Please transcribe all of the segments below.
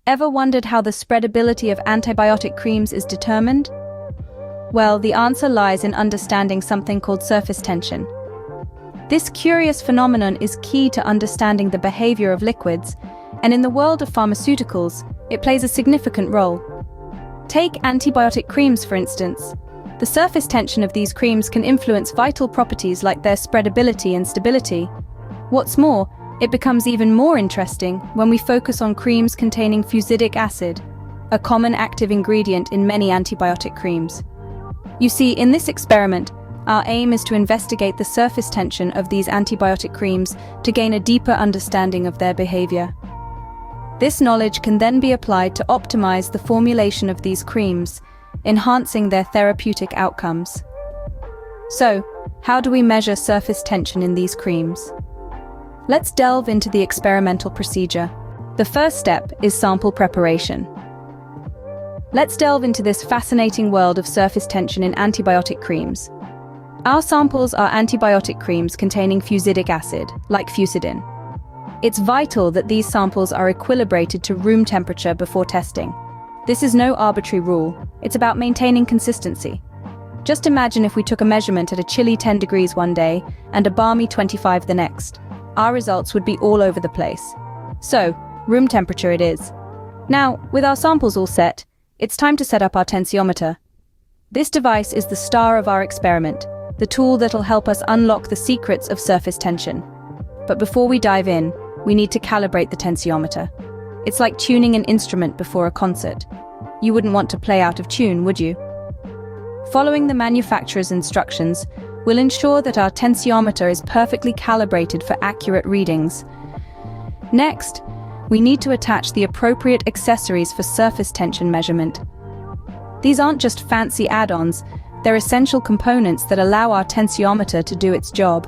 Ever wondered how the spreadability of antibiotic creams is determined? Well, the answer lies in understanding something called surface tension. This curious phenomenon is key to understanding the behavior of liquids, and in the world of pharmaceuticals, it plays a significant role. Take antibiotic creams, for instance. The surface tension of these creams can influence vital properties like their spreadability and stability. What's more, it becomes even more interesting when we focus on creams containing fusidic acid, a common active ingredient in many antibiotic creams. You see, in this experiment, our aim is to investigate the surface tension of these antibiotic creams to gain a deeper understanding of their behavior. This knowledge can then be applied to optimize the formulation of these creams, enhancing their therapeutic outcomes. So, how do we measure surface tension in these creams? Let's delve into the experimental procedure. The first step is sample preparation. Let's delve into this fascinating world of surface tension in antibiotic creams. Our samples are antibiotic creams containing fusidic acid, like fusidin. It's vital that these samples are equilibrated to room temperature before testing. This is no arbitrary rule, it's about maintaining consistency. Just imagine if we took a measurement at a chilly 10 degrees one day and a balmy 25 the next. Our results would be all over the place. So, room temperature it is. Now, with our samples all set, it's time to set up our tensiometer. This device is the star of our experiment, the tool that'll help us unlock the secrets of surface tension. But before we dive in, we need to calibrate the tensiometer. It's like tuning an instrument before a concert. You wouldn't want to play out of tune, would you? Following the manufacturer's instructions will ensure that our tensiometer is perfectly calibrated for accurate readings. Next, we need to attach the appropriate accessories for surface tension measurement. These aren't just fancy add-ons, they're essential components that allow our tensiometer to do its job.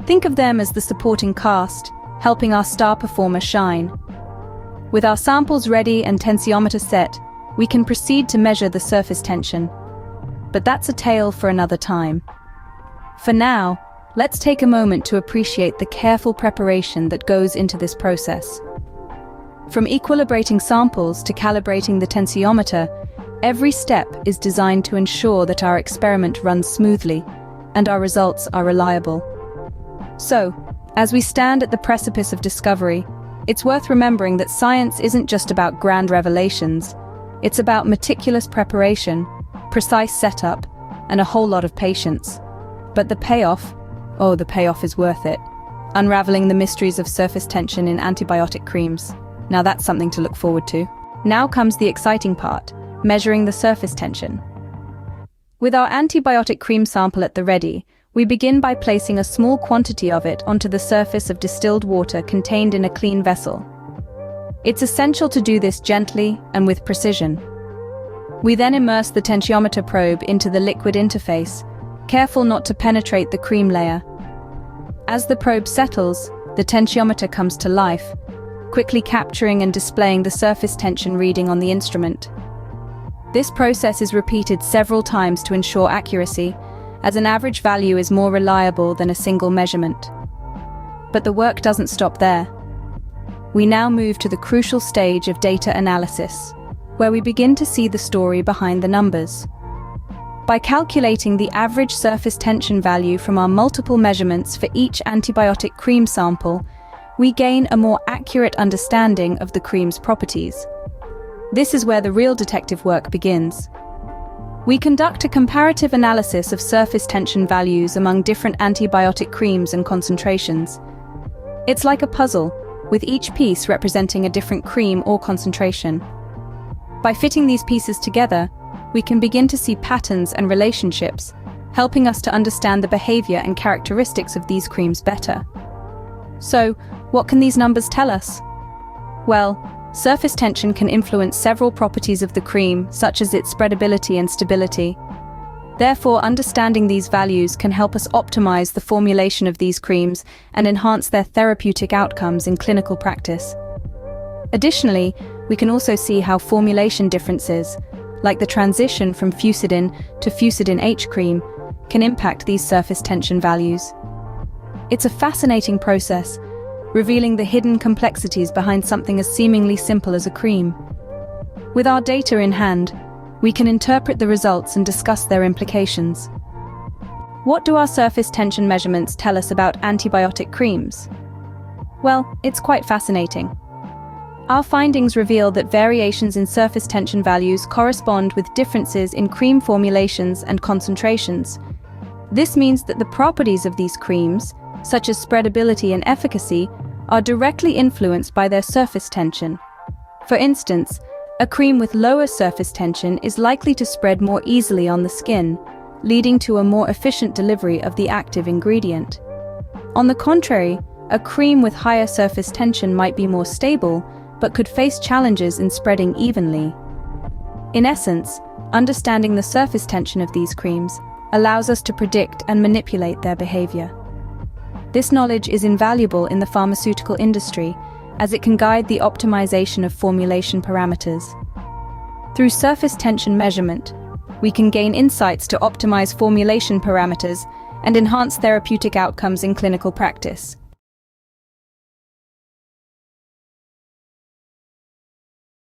Think of them as the supporting cast, helping our star performer shine. With our samples ready and tensiometer set, we can proceed to measure the surface tension. But that's a tale for another time. For now, let's take a moment to appreciate the careful preparation that goes into this process. From equilibrating samples to calibrating the tensiometer, every step is designed to ensure that our experiment runs smoothly and our results are reliable. So, as we stand at the precipice of discovery, it's worth remembering that science isn't just about grand revelations. It's about meticulous preparation, precise setup, and a whole lot of patience. But the payoff is worth it. Unraveling the mysteries of surface tension in antibiotic creams. Now that's something to look forward to. Now comes the exciting part, measuring the surface tension. With our antibiotic cream sample at the ready, we begin by placing a small quantity of it onto the surface of distilled water contained in a clean vessel. It's essential to do this gently and with precision. We then immerse the tensiometer probe into the liquid interface, careful not to penetrate the cream layer. As the probe settles, the tensiometer comes to life, quickly capturing and displaying the surface tension reading on the instrument. This process is repeated several times to ensure accuracy, as an average value is more reliable than a single measurement. But the work doesn't stop there. We now move to the crucial stage of data analysis, where we begin to see the story behind the numbers. By calculating the average surface tension value from our multiple measurements for each antibiotic cream sample, we gain a more accurate understanding of the cream's properties. This is where the real detective work begins. We conduct a comparative analysis of surface tension values among different antibiotic creams and concentrations. It's like a puzzle, with each piece representing a different cream or concentration. By fitting these pieces together, we can begin to see patterns and relationships, helping us to understand the behavior and characteristics of these creams better. So, what can these numbers tell us? Well, surface tension can influence several properties of the cream, such as its spreadability and stability. Therefore, understanding these values can help us optimize the formulation of these creams and enhance their therapeutic outcomes in clinical practice. Additionally, we can also see how formulation differences, like the transition from fusidin to fusidin H cream, can impact these surface tension values. It's a fascinating process, revealing the hidden complexities behind something as seemingly simple as a cream. With our data in hand, we can interpret the results and discuss their implications. What do our surface tension measurements tell us about antibiotic creams? Well, it's quite fascinating. Our findings reveal that variations in surface tension values correspond with differences in cream formulations and concentrations. This means that the properties of these creams, such as spreadability and efficacy, are directly influenced by their surface tension. For instance, a cream with lower surface tension is likely to spread more easily on the skin, leading to a more efficient delivery of the active ingredient. On the contrary, a cream with higher surface tension might be more stable, but could face challenges in spreading evenly. In essence, understanding the surface tension of these creams allows us to predict and manipulate their behavior. This knowledge is invaluable in the pharmaceutical industry, as it can guide the optimization of formulation parameters. Through surface tension measurement, we can gain insights to optimize formulation parameters and enhance therapeutic outcomes in clinical practice.